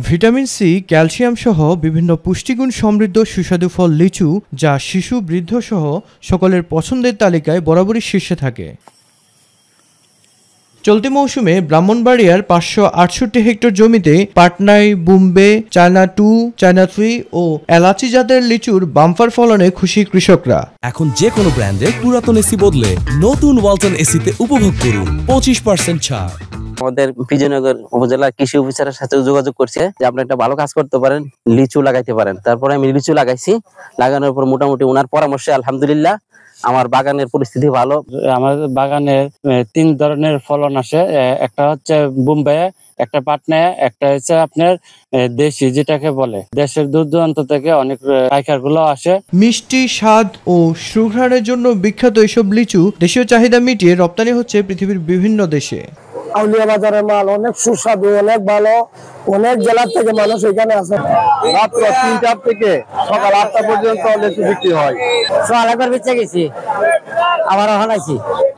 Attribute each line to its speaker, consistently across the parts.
Speaker 1: Vitamin C, calcium সহ বিভিন্ন পুষ্টিগুণ সমৃদ্ধ সুস্বাদু ফল লিচু, যা শিশু, বৃদ্ধ সহ সকলের পছন্দের তালিকায় বরাবরই শীর্ষে থাকে। চলতি মৌসুমে ব্রাহ্মণবাড়িয়ার 568 হেক্টর জমিতে পাটনাই, বোম্বে, চায়না 2, চায়না 3 ও এলাচি জাতের লিচুর বাম্পার ফলনে খুশি কৃষকরা।
Speaker 2: এখন যে কোনো ব্র্যান্ডের পুরাতন এসি বদলে নতুন ওয়ালটন এসিতে উপভোগ করুন 25% ছাড়।
Speaker 3: আমাদের বিজয়নগর উপজেলা কৃষি অফিসারের সাথে যোগাযোগ করছে যে আপনি একটা ভালো কাজ করতে পারেন, লিচু লাগাইতে পারেন। তারপরে আমি লিচু লাগাইছি, লাগানোর পর মোটামুটি ওনার পরামর্শে আলহামদুলিল্লাহ আমার বাগানের পরিস্থিতি ভালো।
Speaker 4: আমার বাগানে 3 ধরনের ফলন আসে, একটা হচ্ছে বোম্বে, একটা পাটনা, একটা হচ্ছে আপনার দেশি, যেটাকে বলে দেশের দূর দূরান্ত থেকে অনেক পাইকার গুলো আসে।
Speaker 1: মিষ্টি স্বাদ ও সুঘ্রাণের জন্য বিখ্যাত এসব লিচু দেশীয় চাহিদা মিটিয়ে রপ্তানি হচ্ছে পৃথিবীর বিভিন্ন দেশে।
Speaker 5: আউলিয়া বাজারের মাল অনেক সুস্বাদু, অনেক ভালো, অনেক জেলার থেকে মানুষ এখানে আসে। রাত্র 3টা থেকে সকাল 8টা পর্যন্ত লিচু বিক্রি হয়।
Speaker 6: একবার বেঁচে গেছি, আবার আনাইছি।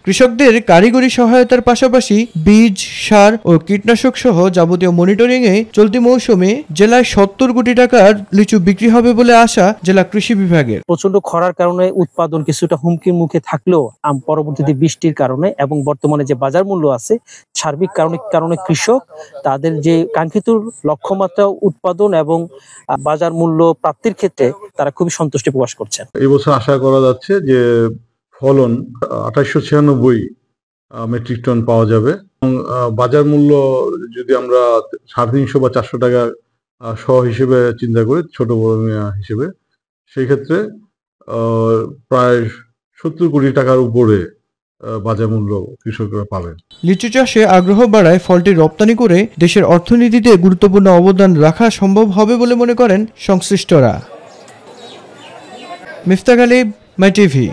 Speaker 1: কৃষকদের কারিগরি সহায়তার পাশাপাশি বীজ, সার ও কীটনাশক সহ যাবতীয় মনিটরিংয়ে চলতি মৌসুমে জেলায় 70 কোটি টাকার লিচু বিক্রি হবে বলে আশা জেলা কৃষি বিভাগের।
Speaker 7: প্রচন্ড খরার কারণে উৎপাদন কিছুটা হুমকির মুখে থাকলেও পরবর্তীতে বৃষ্টির কারণে এবং বর্তমানে যে বাজার মূল্য আছে সার্বিক কারণে কৃষক তাদের যে কাঙ্ক্ষিত লক্ষ্যমাত্রা উৎপাদন এবং বাজার মূল্য প্রাপ্তির ক্ষেত্রে তারা খুবই সন্তুষ্টি প্রকাশ করছেন।
Speaker 8: এই বছর আশা করা যাচ্ছে যে ফলন 2896 মেট্রিক টন পাওয়া যাবে এবং বাজার মূল্য যদি আমরা 350 বা 400 টাকা সহ হিসেবে চিন্তা করি, ছোট বড় হিসেবে, সেই ক্ষেত্রে প্রায় 70 কোটি টাকার উপরে বাজার মূল্য কৃষকরা পাবেন।
Speaker 1: লিচু চাষে আগ্রহ বাড়ায় ফলটি রপ্তানি করে দেশের অর্থনীতিতে গুরুত্বপূর্ণ অবদান রাখা সম্ভব হবে বলে মনে করেন সংশ্লিষ্টরা। মিফতাক আলী, মাই টিভি।